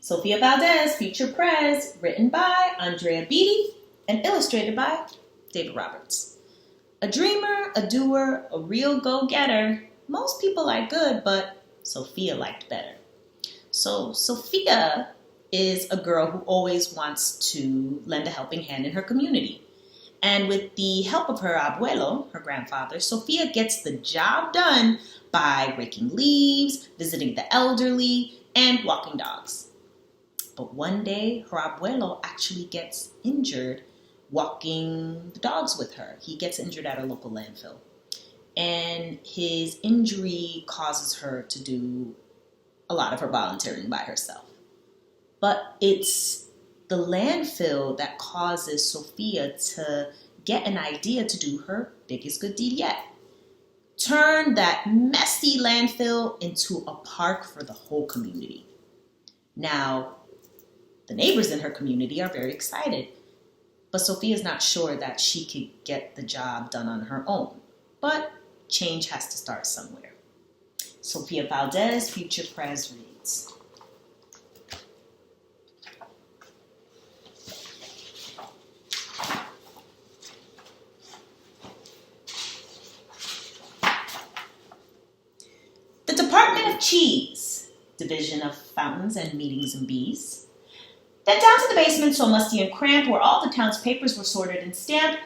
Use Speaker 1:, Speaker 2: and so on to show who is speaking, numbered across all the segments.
Speaker 1: Sofia Valdez, feature Prez, written by Andrea Beatty and illustrated by David Roberts. A dreamer, a doer, a real go-getter. Most people like good, but Sofia liked better. So Sofia is a girl who always wants to lend a helping hand in her community. And with the help of her abuelo, her grandfather, Sofia gets the job done by raking leaves, visiting the elderly, and walking dogs. But one day, her abuelo actually gets injured walking the dogs with her. He gets injured at a local landfill. And his injury causes her to do a lot of her volunteering by herself. But it's the landfill that causes Sofia to get an idea to do her biggest good deed yet. Turn that messy landfill into a park for the whole community. Now, the neighbors in her community are very excited, but Sofia's not sure that she could get the job done on her own. But change has to start somewhere. Sofia Valdez, future Prez reads. The Department of Cheese, Division of Fountains and Meetings and Bees. Then down to the basement, so musty and cramped, where all the town's papers were sorted and stamped,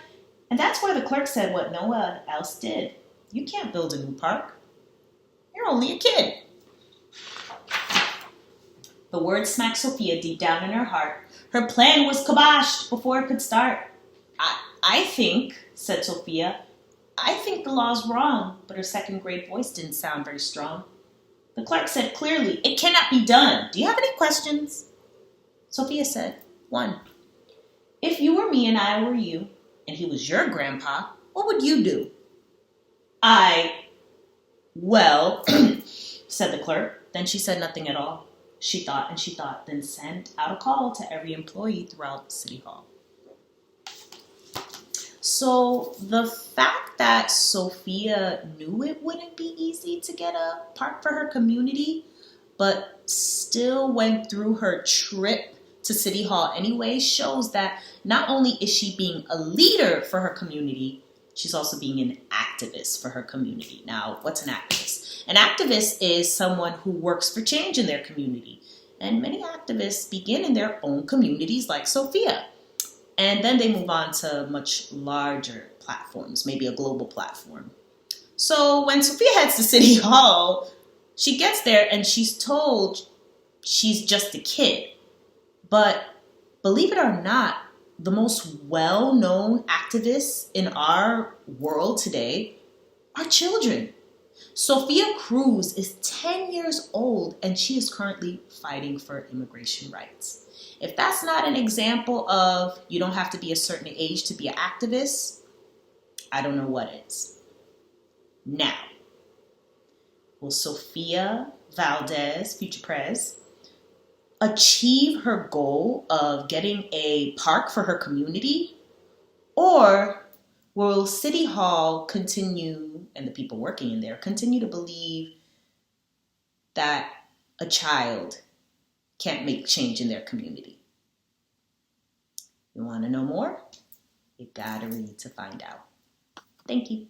Speaker 1: and that's where the clerk said what no one else did. You can't build a new park. You're only a kid. The word smacked Sofia deep down in her heart. Her plan was kiboshed before it could start. I think, said Sofia, I think the law's wrong, but her second grade voice didn't sound very strong. The clerk said clearly, it cannot be done. Do you have any questions? Sofia said, 1. If you were me and I were you, and he was your grandpa, what would you do? Well, said the clerk. Then she said nothing at all. She thought and she thought, then sent out a call to every employee throughout City Hall. So the fact that Sofia knew it wouldn't be easy to get a park for her community, but still went through her trip to City Hall anyway, shows that not only is she being a leader for her community, she's also being an activist for her community. Now, what's an activist? An activist is someone who works for change in their community. And many activists begin in their own communities like Sofia. And then they move on to much larger platforms, maybe a global platform. So when Sofia heads to City Hall, she gets there and she's told she's just a kid. But believe it or not, the most well-known activists in our world today are children. Sofia Cruz is 10 years old and she is currently fighting for immigration rights. If that's not an example of you don't have to be a certain age to be an activist, I don't know what is. Now, will Sofia Valdez, future Prez, achieve her goal of getting a park for her community? Or will City Hall continue, and the people working in there, continue to believe that a child can't make change in their community? You want to know more? You gotta read to find out. Thank you.